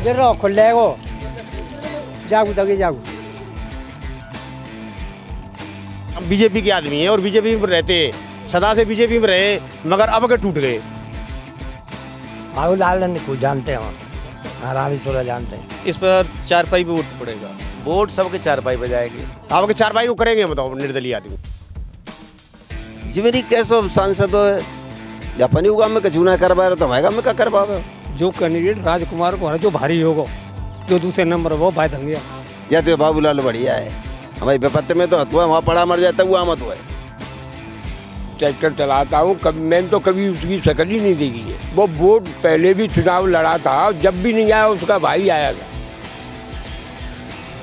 जरो खुलेगो जागू तक जागू। हम बीजेपी के आदमी हैं और बीजेपी में रहते, सदा से बीजेपी में रहे, मगर अब के टूट गए। बाबूलाल को जानते हैं, हाँ रामेश्वर जानते हैं। इस पर चारपाई पे वोट पड़ेगा। वोट सबके चारपाई पे जाएगी। अब के चारपाई को करेंगे, बताओ निर्दलीय आदमी। जिमेरी कैसो सांसद हो जापानी हुआ में कचूना करवा रहे तो हमारे में क्या करवावे। जो कैंडिडेट राजकुमार को है जो भारी होगा, जो दूसरे नंबर वो भाई धंगिया या तो बाबूलाल बढ़िया है, हमारी बेपत्ते में तो हथुआ वहाँ पड़ा मर जाता हुआ मत हुआ है। ट्रैक्टर चलाता हूँ, कभी मैंने तो कभी उसकी शक्ल ही नहीं देखी है। वो वोट पहले भी चुनाव लड़ा था, जब भी नहीं आया उसका भाई आया था।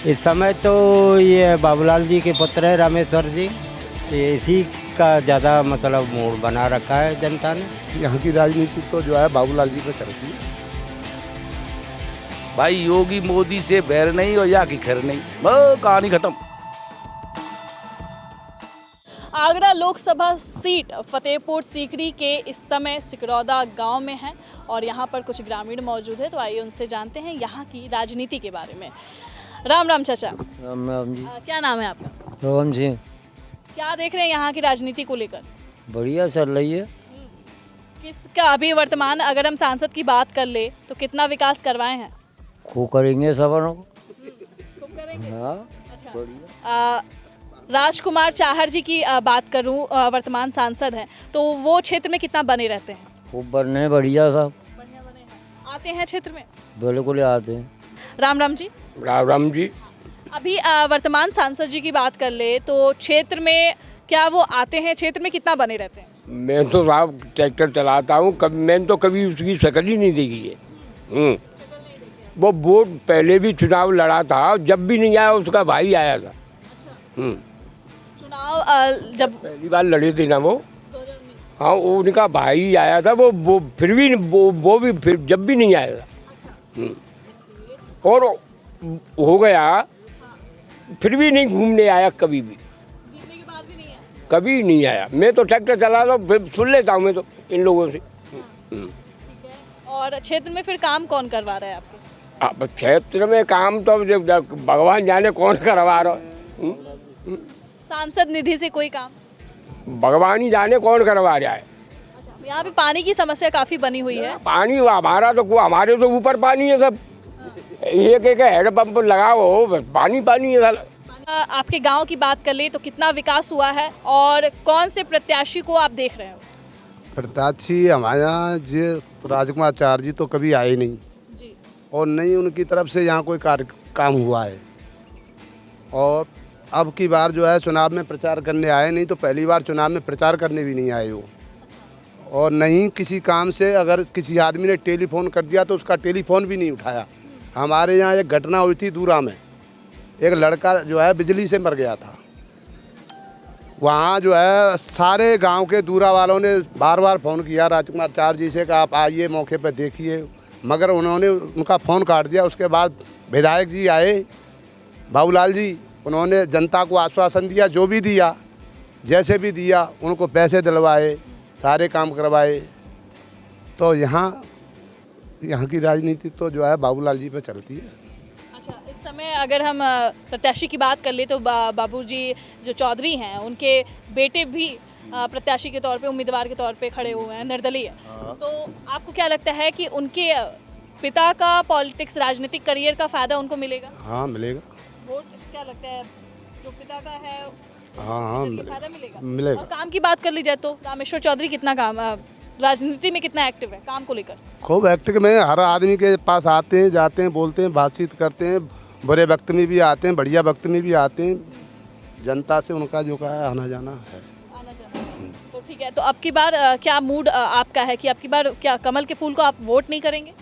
इस समय तो ये बाबूलाल जी के पुत्र है रामेश्वर जी, इसी का ज़्यादा मतलब मूड बना रखा है जनता ने। यहाँ की राजनीति तो जो है बाबूलाल जी पे चलती है। भाई योगी मोदी से बैर नहीं और या की खैर नहीं, बस कहानी खत्म। आगरा लोकसभा सीट फतेहपुर सीकरी के इस समय सिकरौदा गांव में है और यहाँ पर कुछ ग्रामीण मौजूद है, तो आइए उनसे जानते हैं यहाँ की राजनीति के बारे में। राम राम चाचा। राम राम जी। क्या नाम है आपका? रोहन सिंह। क्या देख रहे हैं यहाँ की राजनीति को लेकर? बढ़िया चल रही है। किसका अभी वर्तमान अगर हम सांसद की बात कर ले तो कितना विकास करवाए हैं? खूब करेंगे सबनों को। खूब करेंगे। हाँ अच्छा। बढ़िया। राजकुमार चाहर जी की बात करूं, वर्तमान सांसद हैं, तो वो क्षेत्र में कितना बने रहते हैं? खूब बनने बढ़िया सब। बढ़िया बने हैं। आते हैं क्षेत्र में? बिल्कुल आते हैं। राम राम जी। राम राम जी। अभी वर्तमान सांसद जी की बात कर ले तो क्षेत्र में क्या वो आते हैं? क्षेत्र में कितना बने रहते हैं? मैं तो साहब ट्रैक्टर चलाता हूँ, कभी मैंने तो कभी उसकी शक्ल ही नहीं देखी है। वो वोट पहले भी चुनाव लड़ा था, जब भी नहीं आया उसका भाई आया था। चुनाव जब पहली बार लड़े थे ना वो, हाँ उनका भाई आया था। वो फिर भी वो भी फिर जब भी नहीं आया था। और हो गया, फिर भी नहीं घूमने आया कभी भी। जीतने के बाद भी नहीं आया? कभी नहीं आया। मैं तो ट्रैक्टर चला रहा हूँ, फिर सुन लेता हूँ मैं तो इन लोगों से। ठीक है। और क्षेत्र में फिर काम कौन करवा रहा है आपके? अब क्षेत्र में काम तो भगवान जाने कौन करवा रहा है। सांसद निधि से कोई काम? भगवान ही जाने कौन करवा रहा है। अच्छा, यहाँ पे पानी की समस्या काफ़ी बनी हुई है। पानी हमारा तो हमारे तो ऊपर पानी है सब। एक एक हैंड पंप लगाओ, पानी पानी है साला। आपके गांव की बात कर ले तो कितना विकास हुआ है और कौन से प्रत्याशी को आप देख रहे हो? प्रत्याशी हमारे यहाँ जी राजकुमार चार जी तो कभी आए नहीं जी। और नहीं उनकी तरफ से यहाँ कोई कार्य काम हुआ है। और अब की बार जो है चुनाव में प्रचार करने आए, नहीं तो पहली बार चुनाव में प्रचार करने भी नहीं आए वो। और नहीं किसी काम से अगर किसी आदमी ने टेलीफोन कर दिया तो उसका टेलीफोन भी नहीं उठाया। हमारे यहाँ एक घटना हुई थी दूरा में, एक लड़का जो है बिजली से मर गया था। वहाँ जो है सारे गांव के दूरा वालों ने बार बार फ़ोन किया राजकुमार चार जी से कि आप आइए मौके पर देखिए, मगर उन्होंने उनका फ़ोन काट दिया। उसके बाद विधायक जी आए बाबूलाल जी, उन्होंने जनता को आश्वासन दिया, जो भी दिया जैसे भी दिया, उनको पैसे दिलवाए, सारे काम करवाए। तो यहाँ की राजनीति तो जो है बाबूलाल जी पे चलती है। अच्छा, इस समय अगर हम प्रत्याशी की बात कर ले तो बाबूजी जो चौधरी हैं उनके बेटे भी प्रत्याशी के तौर पे, उम्मीदवार के तौर पे खड़े हुए हैं, निर्दलीय। तो आपको क्या लगता है कि उनके पिता का पॉलिटिक्स राजनीतिक करियर का फ़ायदा उनको मिलेगा? हाँ मिलेगा। वोट क्या लगता है जो पिता का है? हाँ फायदा मिलेगा। मिलेगा। और काम की बात कर ली जाए तो रामेश्वर चौधरी कितना काम राजनीति में कितना एक्टिव है काम को लेकर? खूब एक्टिव में, हर आदमी के पास आते हैं, जाते हैं, बोलते हैं, बातचीत करते हैं। बुरे वक्त में भी आते हैं, बढ़िया वक्त में भी आते हैं। जनता से उनका जो का है आना जाना है। आना जाना है। तो ठीक है, तो अब की बार क्या मूड आपका है कि अब की बार क्या कमल के फूल को आप वोट नहीं करेंगे?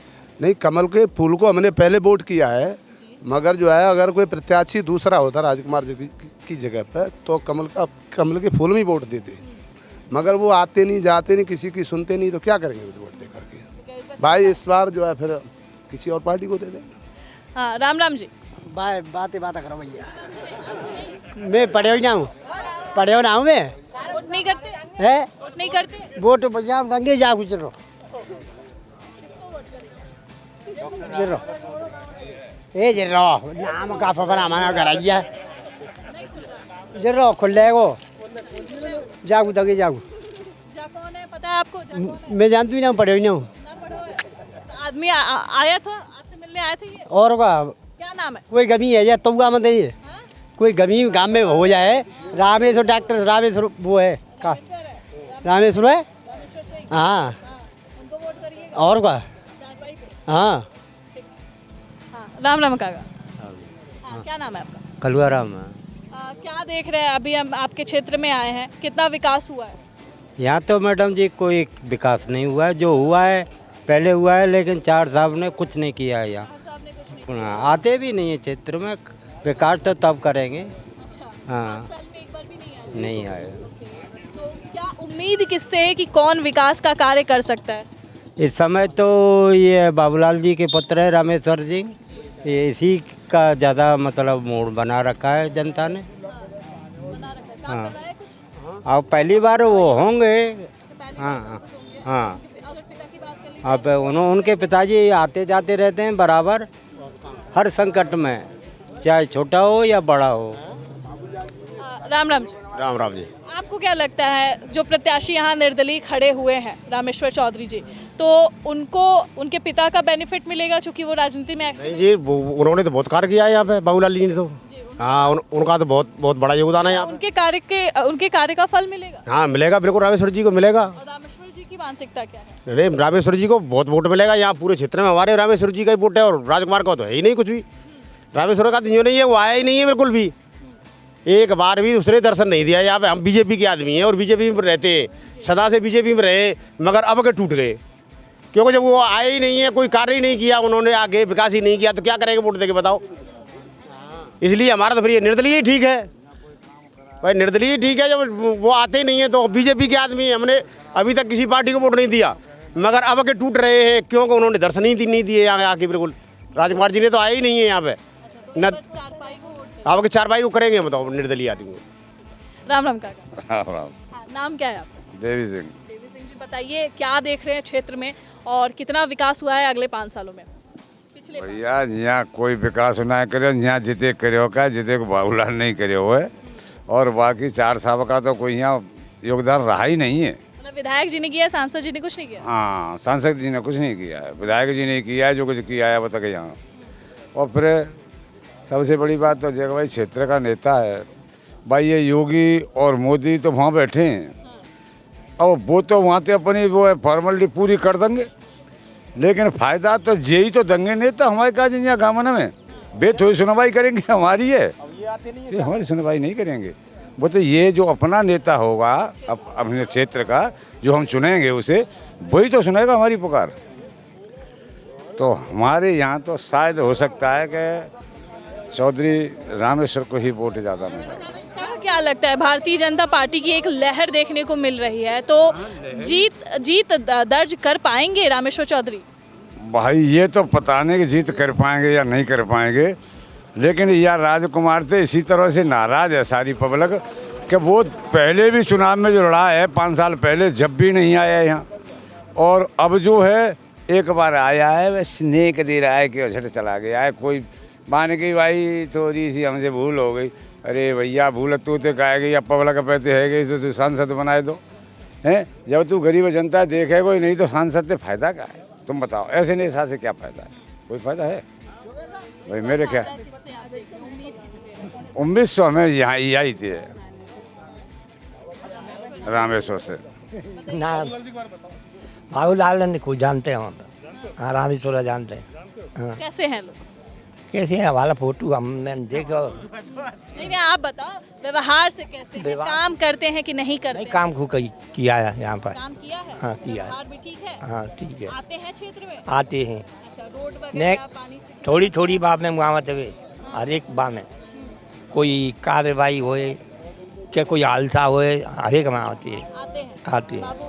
नहीं, कमल के फूल को हमने पहले वोट किया है, मगर जो है अगर कोई प्रत्याशी दूसरा होता राजकुमार जी की जगह पर तो कमल के फूल में वोट देते। मगर वो आते नहीं, जाते नहीं, किसी की सुनते नहीं, तो क्या करेंगे वोट दे करके। भाई इस बार जो है फिर किसी और पार्टी को दे देंगे। हाँ, राम राम जी। बात करो भैया। मैं पढ़े ना हूँ मैं। वोट नहीं करते है? वोट नहीं करते? वोट पंजाब गंगे जा गुजरो। किसको वोट करेंगे? चलो ये जर्रो नाम का फफना माना कराइया जर्रो खुले को जागू तक जागू जा कौन है पता है आपको? जा कौन है? मैं जानती ना पढ़े ना ना पढ़ो है। तो आदमी आया था आपसे मिलने आए थे ये? और का क्या नाम है? कोई गमी है या तुगा मत ये हाँ? कोई गमी गांव में हो जाए रामेश्वर डॉक्टर रामेश्वर वो है का रामेश्वर है। रामेश्वर है रामेश्वर सिंह। हाँ हाँ, उनको वोट करिएगा और का चारपाई पे। हाँ हाँ, राम राम काका। हाँ, क्या नाम है आपका? कलुआ राम क्या देख रहे हैं अभी हम आपके क्षेत्र में आए हैं, कितना विकास हुआ है? यहाँ तो मैडम जी कोई विकास नहीं हुआ है जो हुआ है पहले हुआ है लेकिन 4 साहब ने कुछ नहीं किया है यहाँ साहब ने कुछ नहीं हाँ, आते भी नहीं है क्षेत्र में विकास तो तब करेंगे अच्छा हाँ 5 साल में एक बार भी नहीं आया। नहीं आए तो क्या उम्मीद किससे है कि कौन विकास का कार्य कर सकता है? इस समय तो ये बाबूलाल जी के पुत्र है रामेश्वर जी ये इसी का ज़्यादा मतलब मूड बना रखा है जनता ने बना रखा है, काम हाँ। कर रहा है कुछ? अब पहली बार वो होंगे पहले हाँ सांसद होंगे। हाँ अगर पिता की बात कर लीजिए अब उनके पिताजी आते जाते रहते हैं बराबर हर संकट में चाहे छोटा हो या बड़ा हो राम राम जी, राम राम जी। आपको क्या लगता है जो प्रत्याशी यहाँ निर्दलीय खड़े हुए हैं रामेश्वर चौधरी जी, तो उनको उनके पिता का बेनिफिट मिलेगा चूंकि वो राजनीति में नहीं जी उन्होंने तो बहुत कार्य किया है यहाँ पे बाबूलाल जी ने तो हाँ उनका तो बहुत बहुत बड़ा योगदान है यहाँ उनके कार्य का फल मिलेगा पे। हाँ मिलेगा बिल्कुल रामेश्वर जी को मिलेगा। और रामेश्वर जी की मानसिकता क्या है? नहीं रामेश्वर जी को बहुत वोट मिलेगा यहाँ पूरे क्षेत्र में हमारे रामेश्वर जी का ही वोट है और राजकुमार का तो है ही नहीं कुछ भी। रामेश्वर का तो यूँ नहीं है वो आया ही नहीं है बिल्कुल भी एक बार भी उसने दर्शन नहीं दिया यहाँ पे। हम बीजेपी के आदमी हैं और बीजेपी में रहते सदा से बीजेपी में रहे मगर अब के टूट गए क्योंकि जब वो आए ही नहीं है कोई कार्य ही नहीं किया उन्होंने आगे विकास ही नहीं किया तो क्या करेंगे वोट देके बताओ। इसलिए हमारा तो फिर ये निर्दलीय ही ठीक है भाई निर्दलीय ही ठीक है जब वो आते ही नहीं है तो बीजेपी के आदमी हमने अभी तक किसी पार्टी को वोट नहीं दिया मगर अब के टूट रहे हैं क्योंकि उन्होंने दर्शन ही नहीं दिए यहाँ आके बिल्कुल। राजकुमार जी ने तो आए ही नहीं है यहाँ पे न चारपाई को वोट दें। अब के 4 भाई को करेंगे बताओ निर्दलीय आदमी को। राम राम काका। राम राम हाँ, नाम क्या है आपका? देवी सिंह देवी सिंह जी, बताइए क्या देख रहे हैं क्षेत्र में और कितना विकास हुआ है अगले 5 सालों में? पिछले भैया यहाँ कोई विकास ना करे यहाँ जिते करे का जिते को बाबूलाल नहीं करे है और बाकी 4 साल का तो कोई यहाँ योगदान रहा ही नहीं है। मतलब विधायक जी ने किया, सांसद जी ने कुछ नहीं किया? हाँ सांसद जी ने कुछ नहीं किया है विधायक जी ने किया है जो कुछ किया है बता के यहाँ। और फिर सबसे बड़ी बात तो जगह भाई क्षेत्र का नेता है भाई ये योगी और मोदी तो वहाँ बैठे हैं और वो तो वहाँ से अपनी वो है फॉर्मेलिटी पूरी कर देंगे लेकिन फ़ायदा तो यही तो देंगे नेता हमारे काज यहाँ गाँव में वे थोड़ी सुनवाई करेंगे हमारी है ये हमारी सुनवाई नहीं करेंगे। वो तो ये जो अपना नेता होगा अपने क्षेत्र का जो हम चुनेंगे उसे वही तो सुनेगा हमारी पुकार। तो हमारे यहाँ तो शायद हो सकता है कि चौधरी रामेश्वर को ही वोट ज़्यादा मिलेगा। आपको क्या लगता है भारतीय जनता पार्टी की एक लहर देखने को मिल रही है तो जीत दर्ज कर पाएंगे रामेश्वर चौधरी? भाई ये तो पता नहीं कि जीत कर पाएंगे या नहीं कर पाएंगे लेकिन यार राजकुमार से इसी तरह से नाराज़ है सारी पब्लिक कि वो पहले भी चुनाव में जो लड़ा है 5 साल पहले जब भी नहीं आया यहाँ और अब जो है एक बार आया है बस नेक दे रहा है कि झट चला गया है। कोई मान के भाई थोड़ी सी हमसे भूल हो गई अरे भैया भूल तू तो कहेगी या पब्लिक पैसे है गई तो तू सांसद बनाए दो हैं जब तू गरीब जनता देखे कोई नहीं तो सांसद से फ़ायदा क्या है तुम बताओ। ऐसे नहीं हिसाब से क्या फ़ायदा है कोई फ़ायदा है भाई मेरे क्या उम्मीद सौ हमें यहाँ यही थी रामेश्वर से ना बाबूलाल को जानते हैं हम हाँ रामेश्वर जानते हैं कैसे हैं लोग? कैसे है वाला फोटो हमने देखो नहीं आप बताओ व्यवहार से कैसे हैं? काम करते हैं कि नहीं करते? नहीं काम को किया है यहाँ पर काम किया है? हाँ किया है व्यवहार भी ठीक है? हाँ ठीक है आते हैं क्षेत्र में? आते हैं अच्छा रोड ने वगैरह पानी से थोड़ी थोड़ी बात में मुआवत हुए हर एक बात में कोई कार्रवाई होए क्या कोई हादसा होए हर एक में आती है आते हैं आती है बाबू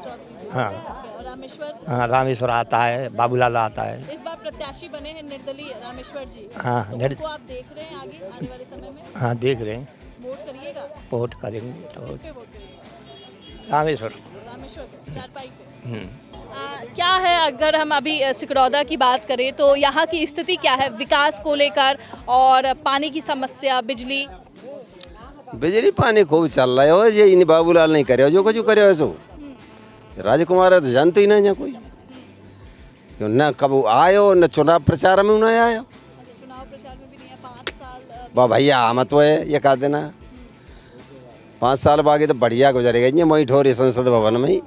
चौधरी जी। हाँ और रामेश्वर हाँ रामेश्वर आता है बाबूलाल आता है इस बार प्रत्याशी बने हैं निर्दलीय रामेश्वर जी हाँ तो उनको आप देख रहे हैं आने वाले समय में हाँ देख रहे हैं वोट करिएगा? वोट करेंगे तो किस पे वोट करिएगा? रामेश्वर रामेश्वर पे, चारपाई पे। क्या है, अगर हम अभी सिकरौदा की बात करें तो यहाँ की स्थिति क्या है विकास को लेकर, और पानी की समस्या, बिजली? बिजली पानी खूब चल रहा है। और ये इन बाबूलाल नहीं करे जो कुछ करे ऐसो। राजकुमार है तो जानते ही नहीं है कोई, क्यों न कब आयो न चुनाव प्रचार में उन्हें आयो। चुनाव प्रचार में भी नहीं है 5 साल। वाह भैया आमत तो है ये कह देना 5 साल बाकी तो बढ़िया गुजरेगा। ये मोई ठोरी संसद भवन में ही,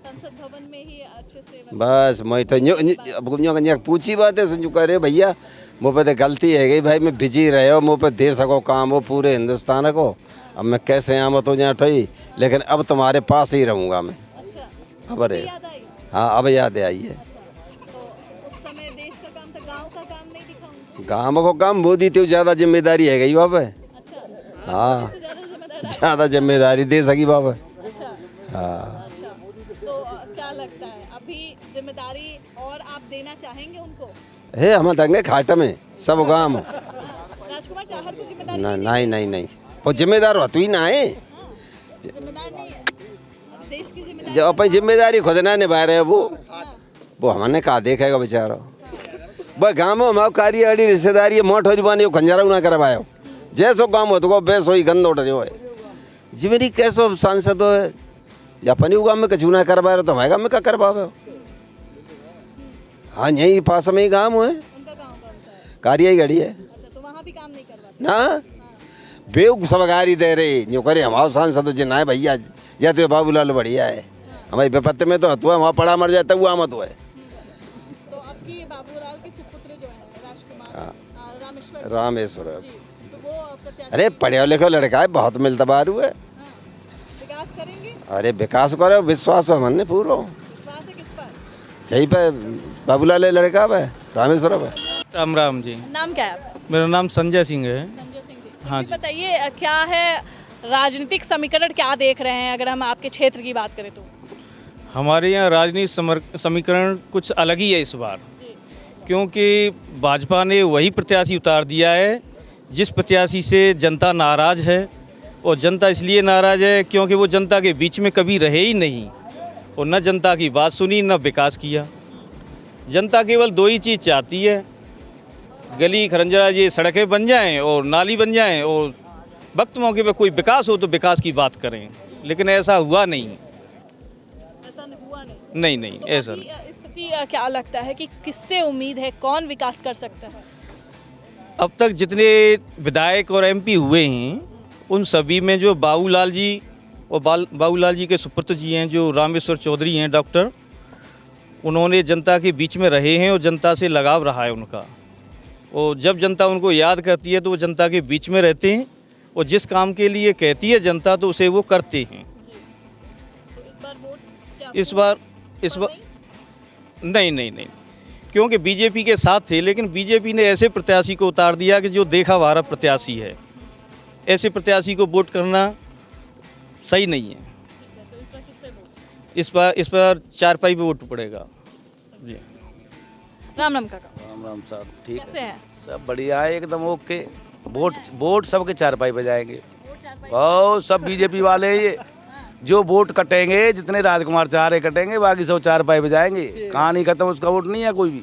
संसद भवन में ही अच्छे से बस मोई ठो पूछी बात है संजू कह रहे भैया मुँह पे तो गलती है गई भाई, मैं बिजी रहे हो मुँह पे दे सको काम हो पूरे हिंदुस्तान को। अब मैं कैसे आमत हो यहाँ ठोई, लेकिन अब तुम्हारे पास ही रहूँगा मैं। अब अरे हाँ अब याद आई है। तो उस समय देश का काम था, गांव का काम नहीं दिखाऊंगा। गाँव को काम मोदी तो ज़्यादा जिम्मेदारी है गई बाबा। अच्छा, हाँ ज़्यादा जिम्मेदार। ज़्यादा जिम्मेदारी दे सकी बाबा। अच्छा, हाँ अच्छा। तो क्या लगता है अभी जिम्मेदारी और आप देना चाहेंगे उनको? हे हम दंगे खाट में सब गाँव राजकुमार चाहर को जिम्मेदारी नहीं नहीं नहीं वो जिम्मेदार हो तू ही ना है। जिम्मेदार नहीं है, अब देश की जिम्मेदारी। जो अपनी जिम्मेदारी खुद ना निभा रहे वो हमने कहा देखेगा बेचारा। बस गाँव में हमारे कार्य अड़ी रिश्तेदारी मोट हो जुबानी खंजारा ना करवायो जैसो काम हो तो बेस हो गंद उठ रहे हो जिमेरी कैसो सांसद हो या अपनी गाँव में कचू ना करवा रहे तो हमारे गाँव में क्या करवावे। हाँ यही पास में ही गाँव है, उनका गांव कौन सा है? कार्य ही गड़ी है अच्छा, तो वहाँ भी काम नहीं करवाते? ना बेवकूफ सब गाड़ी दे रहे जो करे हमारे सांसद जिन है भैया जाते बाबूलाल बढ़िया है हमारे बेपत्ते में तो हतुआ वहाँ पड़ा मर जाता हुआ मत हुआ है। तो अब की बाबूलाल के सुपुत्र जो है राजकुमार रामेश्वर रामेश्वर जी, तो वो प्रत्याशी अरे पढ़े लिखे लड़का है बहुत मिलतबार हुए। विकास करेंगे? अरे विकास करो विश्वास हो मन पूरा विश्वास है किस पर? यही पे बाबूलाल लड़का है रामेश्वर है। राम राम जी। नाम क्या है आपका? मेरा नाम संजय सिंह है। संजय सिंह जी। हाँ जी, बताइए क्या है राजनीतिक समीकरण क्या देख रहे हैं, अगर हम आपके क्षेत्र की बात करें तो? हमारे यहाँ राजनीतिक समीकरण कुछ अलग ही है इस बार, क्योंकि भाजपा ने वही प्रत्याशी उतार दिया है जिस प्रत्याशी से जनता नाराज़ है। और जनता इसलिए नाराज़ है क्योंकि वो जनता के बीच में कभी रहे ही नहीं और न जनता की बात सुनी न विकास किया। जनता केवल 2 ही चीज़ चाहती है, गली खरंजरा ये सड़कें बन जाएं और नाली बन जाएं और वक्त मौके पे कोई विकास हो तो विकास की बात करें, लेकिन ऐसा हुआ नहीं। ऐसा हुआ नहीं? नहीं तो ऐसा अभी नहीं। स्थिति क्या लगता है कि किससे उम्मीद है, कौन विकास कर सकता है? अब तक जितने विधायक और एमपी हुए हैं उन सभी में जो बाबूलाल जी और बाबूलाल जी के सुपुत्र जी हैं जो रामेश्वर चौधरी हैं डॉक्टर, उन्होंने जनता के बीच में रहे हैं और जनता से लगाव रहा है उनका। और जब जनता उनको याद करती है तो वो जनता के बीच में रहते हैं और जिस काम के लिए कहती है जनता तो उसे वो करते हैं। तो इस बार वोट क्या? इस बार नहीं, क्योंकि बीजेपी के साथ थे, लेकिन बीजेपी ने ऐसे प्रत्याशी को उतार दिया कि जो देखा भारा प्रत्याशी है। ऐसे प्रत्याशी को वोट करना सही नहीं है। तो इस बार किस पे वोट? इस बार 4 पाई पे वोट पड़ेगा जी। राम राम काका, राम राम साहब ठीक कैसे है हैं? सब बढ़िया है एकदम ओके। वोट सबके 4 पाई बजाएंगे वोट 4 पाई? और सब बीजेपी वाले हैं ये जो वोट कटेंगे जितने राजकुमार चाह रहे कटेंगे बाकी सब 4 पाई बजाएंगे। कहानी खत्म, उसका वोट नहीं है कोई भी।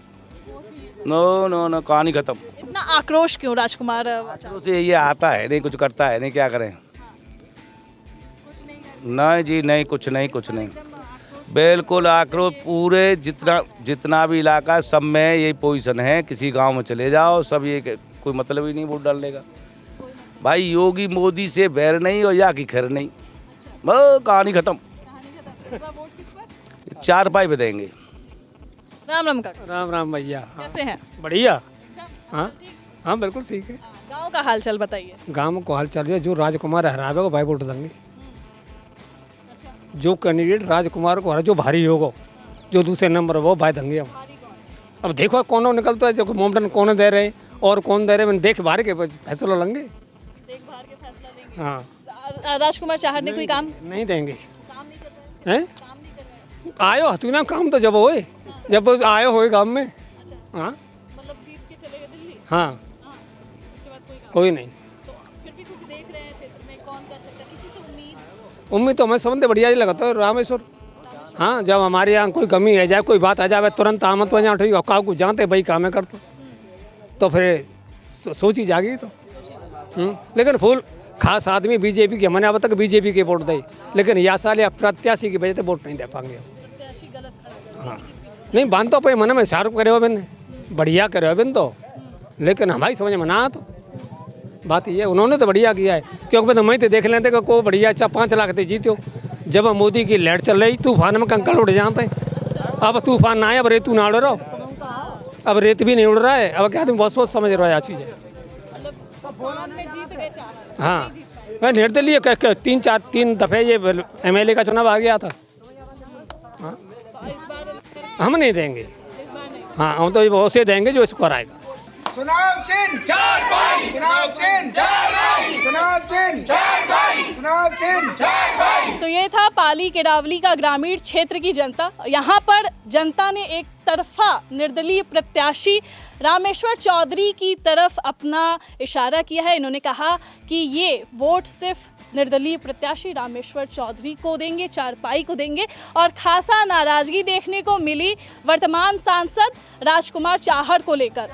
नो कहानी खत्म। इतना आक्रोश क्यों राजकुमार? उसे ये आता है नहीं कुछ करता है नहीं, क्या करें? नहीं जी नहीं कुछ नहीं बिल्कुल आक्रोश पूरे जितना भी इलाका है सब में यही पोजीशन है। किसी गांव में चले जाओ सब ये कोई मतलब ही नहीं वोट डालने का। भाई योगी मोदी से बैर नहीं और या की खैर नहीं, बस कहानी खत्म। 4 पाई बदेंगे। राम राम काका, राम राम भैया। हाँ कैसे हैं? बढ़िया। हाँ हाँ बिल्कुल ठीक है। गांव का हाल चाल बताइए। गांव को हाल चल रहा है, जो राजकुमार हरावे को भाई वोट देंगे। जो कैंडिडेट राजकुमार को हरा जो भारी होगा, जो दूसरे नंबर वो भाई देंगे हम। अब देखो कौन निकलता है, जो मोमडन कौन दे रहे और कौन दे रहे, मैंने देख भार के फैसला लेंगे। देख भार के फैसला लेंगे। हाँ राजकुमार चाहर ने कोई काम नहीं देंगे। काम नहीं कर रहे हैं काम नहीं कर रहे आयो हतू ना काम तो जब होए जब आयो होए गाँव में। हाँ मतलब जीत के चले गए दिल्ली। हाँ उसके बाद कोई काम कोई नहीं। तो फिर भी कुछ देख रहे हैं क्षेत्र में कौन कर सकता है, किसी से उम्मीद? उम्मीद तो हमें समझते बढ़िया ही लगाता है रामेश्वर। हाँ, जब हमारे यहाँ कोई कमी है जाए, कोई बात आ जाए, तुरंत आमत हो जाए, ठीक है, काऊ को जानते भाई काम कर तो फिर सोची जागी तो। लेकिन फुल खास आदमी बीजेपी के, मैंने अब तक बीजेपी के वोट दे, लेकिन यह साल या प्रत्याशी की वजह से वोट नहीं दे पाएंगे। हाँ, नहीं बांध तो पे मन में शाहरुख करे हो बिन, बढ़िया करे हो बिन तो, लेकिन हमारी समझ में ना तो बात ये, उन्होंने तो बढ़िया किया है, क्योंकि तो मैं तो देख लेते कि को बढ़िया 5 लाख से जीतो। जब मोदी की लहर चल रही, तूफान में कंकड़ उड़ जाते हैं। अब तूफान ना आए, अब रेतू ना उड़ रहा, अब रेत भी नहीं उड़ रहा है। अब क्या आदमी बहुत सोच समझ रहा है चीज़ है। हाँ, मैं निर्दलीय 3 दफ़े ये MLA का चुनाव आ गया था। हाँ, हम नहीं देंगे। हाँ, हम तो उसे देंगे जो इसको हराएगा। चुनाव चिन्ह चार भाई, चुनाव चिन्ह चार भाई, चुनाव चिन्ह चार भाई, चुनाव चिन्ह चार भाई। तो ये था पाली केरावली का ग्रामीण क्षेत्र की जनता। यहाँ पर जनता ने एक तरफा निर्दलीय प्रत्याशी रामेश्वर चौधरी की तरफ अपना इशारा किया है। इन्होंने कहा कि ये वोट सिर्फ निर्दलीय प्रत्याशी रामेश्वर चौधरी को देंगे, चारपाई को देंगे। और खासा नाराजगी देखने को मिली वर्तमान सांसद राजकुमार चाहर को लेकर।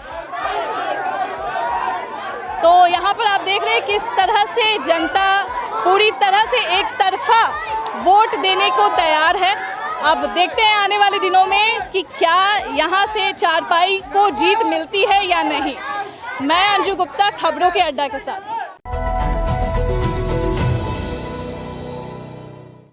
तो यहाँ पर आप देख रहे हैं किस तरह से जनता पूरी तरह से एक तरफा वोट देने को तैयार है। अब देखते हैं आने वाले दिनों में कि क्या यहाँ से चारपाई को जीत मिलती है या नहीं। मैं अंजू गुप्ता, खबरों के अड्डा के साथ।